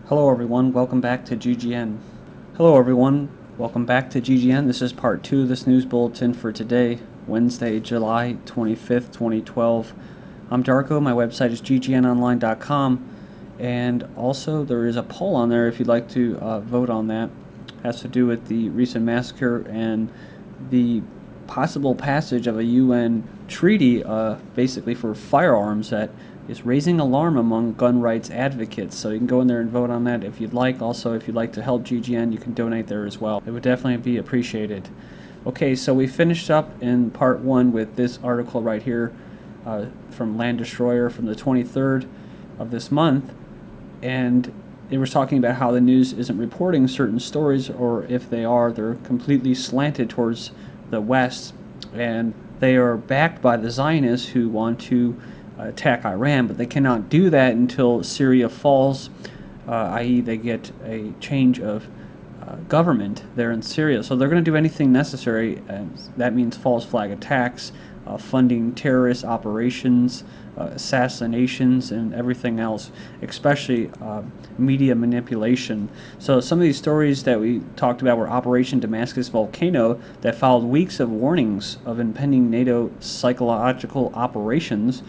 Hello everyone, welcome back to GGN. Hello everyone, welcome back to GGN. This is part 2 of this news bulletin for today, Wednesday, July 25th, 2012. I'm Darko, my website is ggnonline.com, and also there is a poll on there if you'd like to vote on that. It has to do with the recent massacre and the possible passage of a UN treaty basically for firearms that is raising alarm among gun rights advocates. So you can go in there and vote on that if you'd like. Also, if you'd like to help GGN, you can donate there as well. It would definitely be appreciated. Okay, so we finished up in part 1 with this article right here from Land Destroyer from the 23rd of this month, and it was talking about how the news isn't reporting certain stories, or if they are, they're completely slanted towards the West, and they are backed by the Zionists who want to attack Iran, but they cannot do that until Syria falls, i.e. they get a change of government there in Syria. So they're going to do anything necessary, and that means false flag attacks, funding terrorist operations, assassinations, and everything else, especially media manipulation. So some of these stories that we talked about were Operation Damascus Volcano, that followed weeks of warnings of impending NATO psychological operations.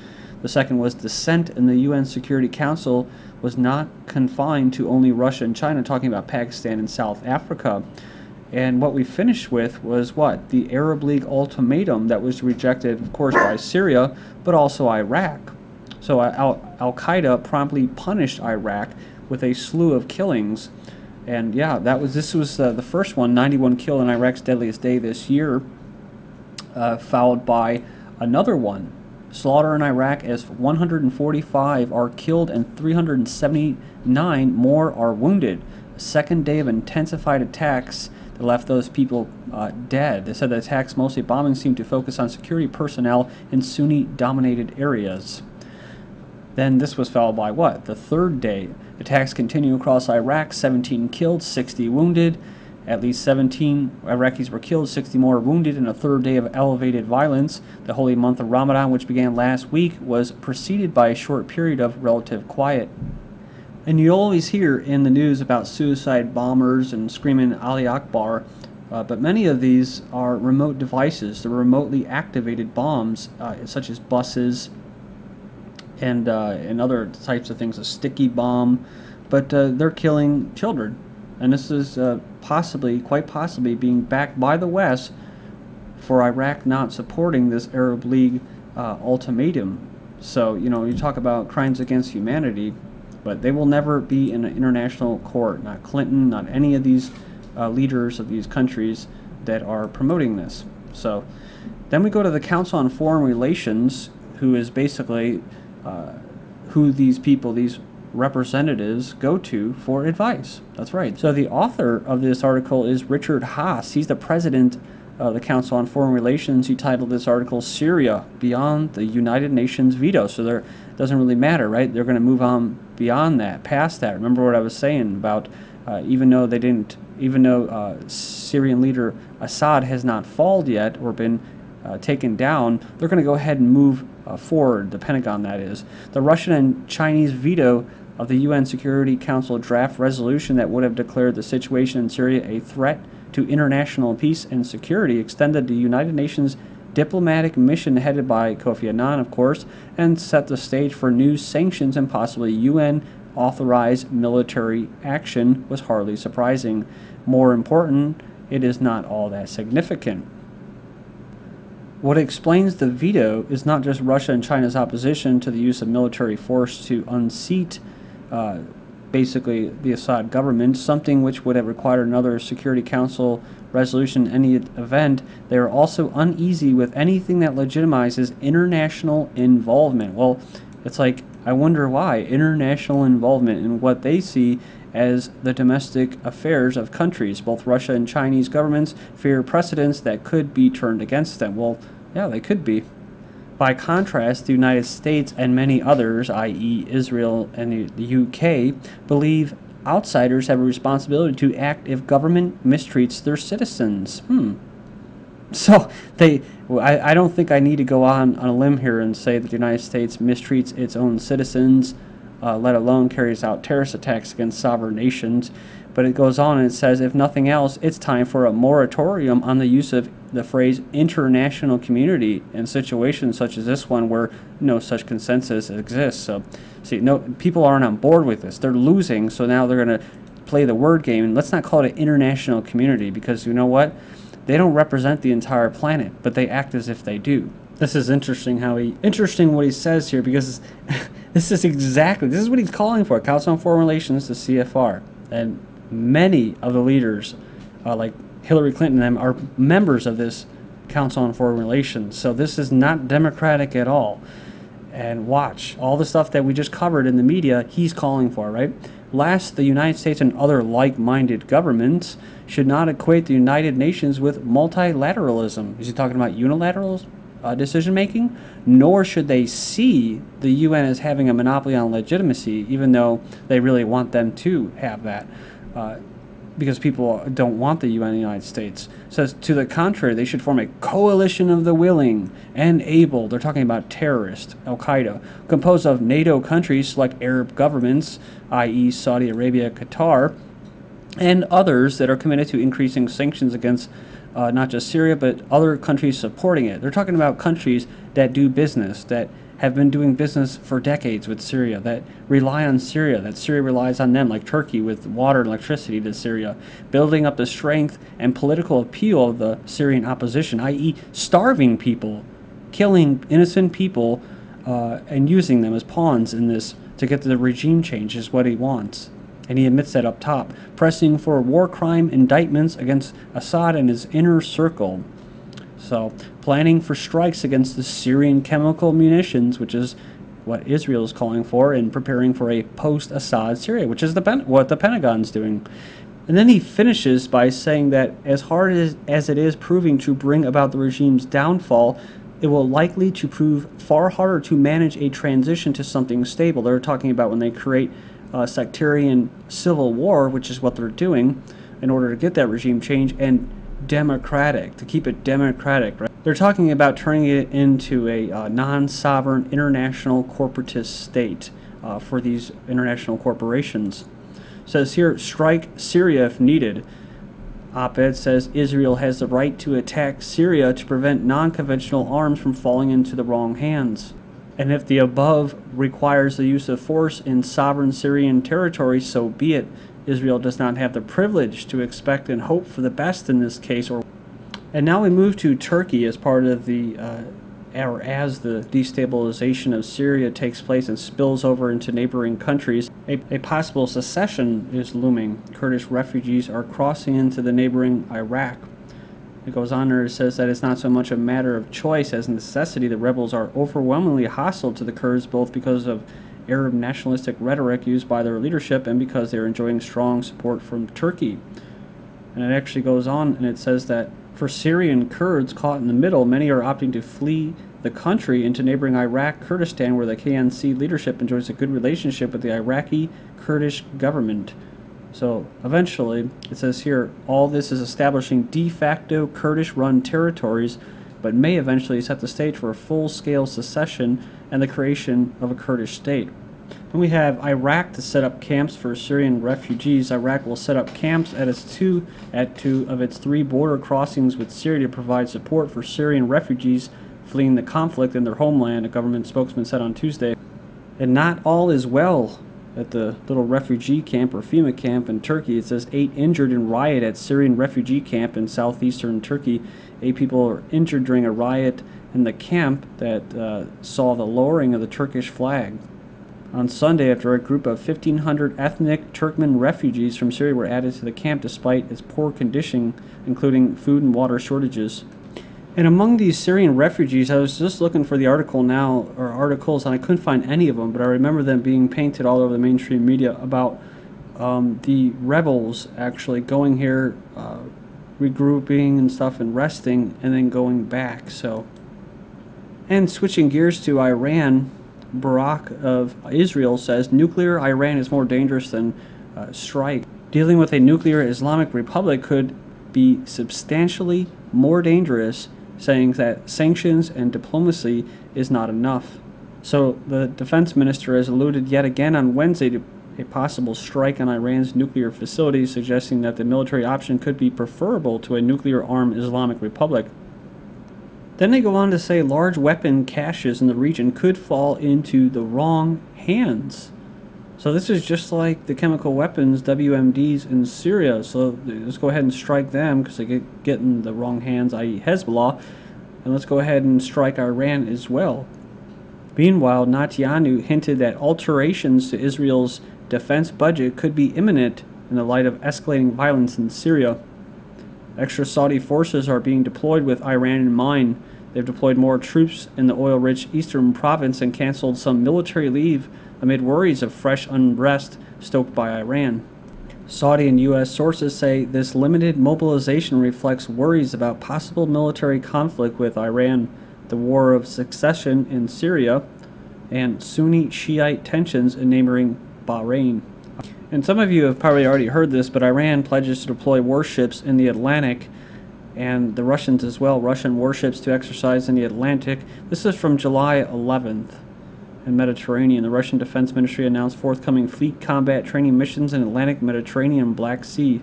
The second was Dissent in the UN Security Council was not confined to only Russia and China, talking about Pakistan and South Africa. And what we finished with was what? The Arab League ultimatum that was rejected, of course, by Syria, but also Iraq. So Al-Qaeda promptly punished Iraq with a slew of killings. And yeah, this was the first one, 91 killed in Iraq's deadliest day this year, followed by another one. Slaughter in Iraq as 145 are killed and 379 more are wounded. A second day of intensified attacks that left those people dead. They said the attacks, mostly bombing, seemed to focus on security personnel in Sunni-dominated areas. Then this was followed by what? The third day. Attacks continue across Iraq, 17 killed, 60 wounded. At least 17 Iraqis were killed, 60 more wounded in a third day of elevated violence. The holy month of Ramadan, which began last week, was preceded by a short period of relative quiet. And you always hear in the news about suicide bombers and screaming Ali Akbar, but many of these are remote devices. They're remotely activated bombs, such as buses and other types of things, a sticky bomb, but they're killing children. And this is quite possibly, being backed by the West for Iraq not supporting this Arab League ultimatum. So, you talk about crimes against humanity, but they will never be in an international court. Not Clinton, not any of these leaders of these countries that are promoting this. So, then we go to the Council on Foreign Relations, who is basically who these people, these representatives, go to for advice. That's right. So the author of this article is Richard Haas. He's the president of the Council on Foreign Relations. He titled this article "Syria Beyond the United Nations Veto." So there doesn't really matter, right? They're going to move on beyond that, past that. Remember what I was saying about even though Syrian leader Assad has not fallen yet or been taken down, they're going to go ahead and move forward, the Pentagon that is. The Russian and Chinese veto of the UN Security Council draft resolution that would have declared the situation in Syria a threat to international peace and security extended the United Nations diplomatic mission headed by Kofi Annan, of course, and set the stage for new sanctions and possibly UN-authorized military action. Was hardly surprising. More important, it is not all that significant. What explains the veto is not just Russia and China's opposition to the use of military force to unseat basically the Assad government, something which would have required another Security Council resolution in any event. They are also uneasy with anything that legitimizes international involvement. Well, it's like, I wonder why. International involvement in what they see as the domestic affairs of countries. Both Russia and Chinese governments fear precedents that could be turned against them. Well, yeah, they could be. By contrast, the United States and many others, i.e. Israel and the UK, believe outsiders have a responsibility to act if government mistreats their citizens. So I don't think I need to go on a limb here and say that the United States mistreats its own citizens. let alone carries out terrorist attacks against sovereign nations. But it goes on and it says, if nothing else, it's time for a moratorium on the use of the phrase international community in situations such as this one where no such consensus exists. So, see, no, people aren't on board with this. They're losing, so now they're going to play the word game. And let's not call it an international community, because you know what? They don't represent the entire planet, but they act as if they do. This is interesting what he says here, because this is what he's calling for. Council on Foreign Relations, the CFR, and many of the leaders, like Hillary Clinton and them, are members of this Council on Foreign Relations. So this is not democratic at all. And watch, all the stuff that we just covered in the media, he's calling for, right? Last, the United States and other like-minded governments should not equate the United Nations with multilateralism. Is he talking about unilateral decision-making? Nor should they see the UN as having a monopoly on legitimacy, even though they really want them to have that. Because people don't want the UN in the United States. Says, to the contrary, they should form a coalition of the willing and able, they're talking about terrorists, Al-Qaeda, composed of NATO countries, select Arab governments, i.e. Saudi Arabia, Qatar, and others that are committed to increasing sanctions against not just Syria, but other countries supporting it. They're talking about countries that do business, that have been doing business for decades with Syria, that rely on Syria, that Syria relies on them, like Turkey with water and electricity to Syria, building up the strength and political appeal of the Syrian opposition, i.e. starving people, killing innocent people, and using them as pawns in this to get the regime change is what he wants. And he admits that up top, pressing for war crime indictments against Assad and his inner circle. So, planning for strikes against the Syrian chemical munitions, which is what Israel is calling for, and preparing for a post-Assad Syria, which is what the Pentagon's doing. And then he finishes by saying that as hard as it is proving to bring about the regime's downfall, it will likely to prove far harder to manage a transition to something stable. They're talking about when they create a sectarian civil war, which is what they're doing, in order to get that regime change, and democratic, to keep it democratic, right? They're talking about turning it into a non-sovereign international corporatist state for these international corporations. It says here, strike Syria if needed. Op-ed says Israel has the right to attack Syria to prevent non-conventional arms from falling into the wrong hands. And if the above requires the use of force in sovereign Syrian territory, so be it. Israel does not have the privilege to expect and hope for the best in this case. And now we move to Turkey as part of the, or as the destabilization of Syria takes place and spills over into neighboring countries. A possible secession is looming. Kurdish refugees are crossing into the neighboring Iraq. It goes on there, it says that it's not so much a matter of choice as necessity. The rebels are overwhelmingly hostile to the Kurds, both because of Arab nationalistic rhetoric used by their leadership and because they're enjoying strong support from Turkey. And it actually goes on and it says that for Syrian Kurds caught in the middle, many are opting to flee the country into neighboring Iraq, Kurdistan, where the KNC leadership enjoys a good relationship with the Iraqi Kurdish government. So eventually, it says here, all this is establishing de facto Kurdish-run territories, but may eventually set the stage for a full-scale secession and the creation of a Kurdish state. Then we have Iraq to set up camps for Syrian refugees. Iraq will set up camps at two of its 3 border crossings with Syria to provide support for Syrian refugees fleeing the conflict in their homeland, a government spokesman said on Tuesday. And not all is well at the little refugee camp or FEMA camp in Turkey. It says 8 injured in riot at Syrian refugee camp in southeastern Turkey. 8 people were injured during a riot in the camp that saw the lowering of the Turkish flag on Sunday after a group of 1,500 ethnic Turkmen refugees from Syria were added to the camp despite its poor condition, including food and water shortages. And among these Syrian refugees, I was just looking for the article now, or articles, and I couldn't find any of them, but I remember them being painted all over the mainstream media about the rebels actually going here, regrouping and stuff, and resting, and then going back. So, and switching gears to Iran, Barak of Israel says nuclear Iran is more dangerous than strike. Dealing with a nuclear Islamic Republic could be substantially more dangerous, saying that sanctions and diplomacy is not enough. So the defense minister has alluded yet again on Wednesday to a possible strike on Iran's nuclear facilities, suggesting that the military option could be preferable to a nuclear-armed Islamic Republic. Then they go on to say large weapon caches in the region could fall into the wrong hands. So this is just like the chemical weapons, WMDs, in Syria. So let's go ahead and strike them because they get in the wrong hands, i.e. Hezbollah. And let's go ahead and strike Iran as well. Meanwhile, Netanyahu hinted that alterations to Israel's defense budget could be imminent in the light of escalating violence in Syria. Extra Saudi forces are being deployed with Iran in mind. They've deployed more troops in the oil-rich eastern province and canceled some military leave amid worries of fresh unrest stoked by Iran. Saudi and U.S. sources say this limited mobilization reflects worries about possible military conflict with Iran, the war of secession in Syria, and Sunni-Shiite tensions in neighboring Bahrain. And some of you have probably already heard this, but Iran pledges to deploy warships in the Atlantic, and the Russians as well, Russian warships to exercise in the Atlantic. This is from July 11th. In Mediterranean, the Russian Defense Ministry announced forthcoming fleet combat training missions in Atlantic, Mediterranean, and Black Sea.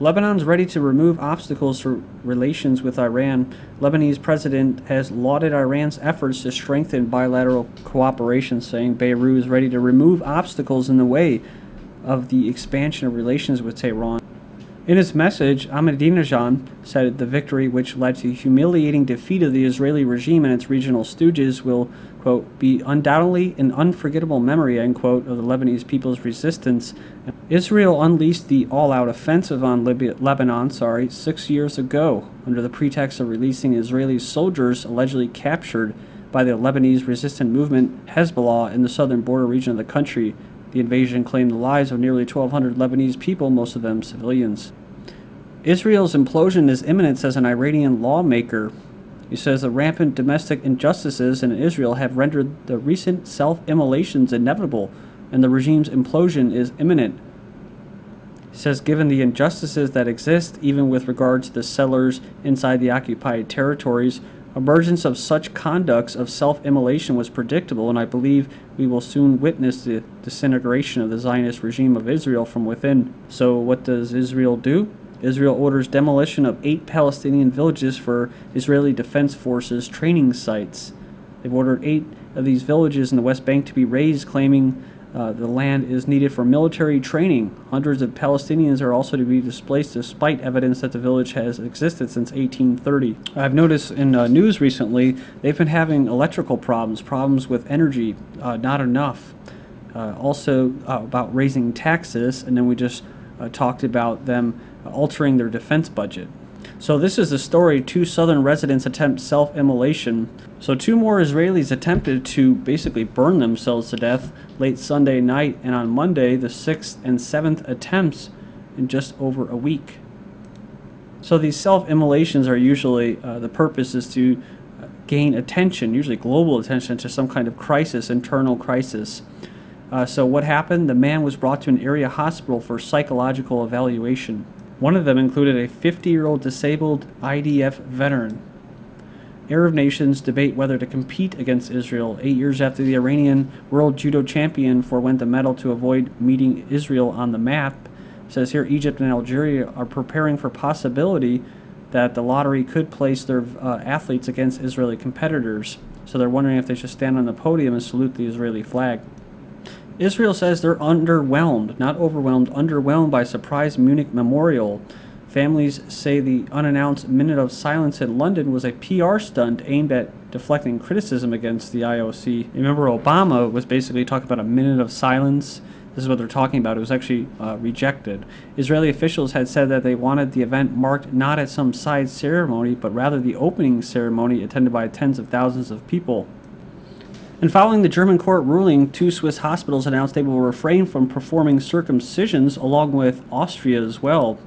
Lebanon's ready to remove obstacles for relations with Iran. Lebanese president has lauded Iran's efforts to strengthen bilateral cooperation, saying Beirut is ready to remove obstacles in the way of the expansion of relations with Tehran. In his message, Ahmadinejad said the victory, which led to humiliating defeat of the Israeli regime and its regional stooges, will, quote, be undoubtedly an unforgettable memory, end quote, of the Lebanese people's resistance. Israel unleashed the all-out offensive on Lebanon 6 years ago, under the pretext of releasing Israeli soldiers allegedly captured by the Lebanese resistant movement Hezbollah in the southern border region of the country. The invasion claimed the lives of nearly 1,200 Lebanese people, most of them civilians. Israel's implosion is imminent, says an Iranian lawmaker. He says the rampant domestic injustices in Israel have rendered the recent self-immolations inevitable, and the regime's implosion is imminent. He says given the injustices that exist, even with regard to the settlers inside the occupied territories, emergence of such conducts of self-immolation was predictable, and I believe we will soon witness the disintegration of the Zionist regime of Israel from within. So what does Israel do? Israel orders demolition of 8 Palestinian villages for Israeli Defense Forces training sites. They've ordered 8 of these villages in the West Bank to be razed, claiming the land is needed for military training. Hundreds of Palestinians are also to be displaced despite evidence that the village has existed since 1830. I've noticed in news recently they've been having electrical problems with energy, not enough. Also about raising taxes, and then we just talked about them altering their defense budget. So this is the story. 2 southern residents attempt self-immolation. So 2 more Israelis attempted to basically burn themselves to death late Sunday night, and on Monday the 6th and 7th attempts in just over a week. So these self-immolations are usually, the purpose is to gain attention, usually global attention, to some kind of crisis, internal crisis. So what happened? The man was brought to an area hospital for psychological evaluation. One of them included a 50-year-old disabled IDF veteran. Arab nations debate whether to compete against Israel 8 years after the Iranian world judo champion forewent the medal to avoid meeting Israel on the map. It says here Egypt and Algeria are preparing for possibility that the lottery could place their athletes against Israeli competitors. So they're wondering if they should stand on the podium and salute the Israeli flag. Israel says they're underwhelmed, not overwhelmed, underwhelmed by surprise Munich memorial. Families say the unannounced minute of silence in London was a PR stunt aimed at deflecting criticism against the IOC. Remember, Obama was basically talking about a minute of silence. This is what they're talking about. It was actually rejected. Israeli officials had said that they wanted the event marked not at some side ceremony, but rather the opening ceremony attended by tens of thousands of people. And following the German court ruling, 2 Swiss hospitals announced they will refrain from performing circumcisions, along with Austria as well.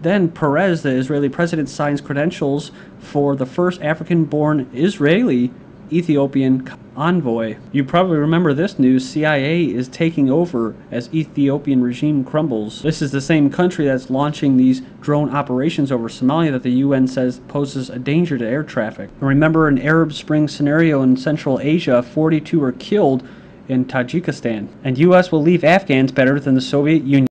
Then Perez, the Israeli president, signs credentials for the first African-born Israeli Ethiopian envoy. You probably remember this news. CIA is taking over as Ethiopian regime crumbles. This is the same country that's launching these drone operations over Somalia that the UN says poses a danger to air traffic. And remember an Arab Spring scenario in Central Asia, 42 were killed in Tajikistan. And US will leave Afghans better than the Soviet Union.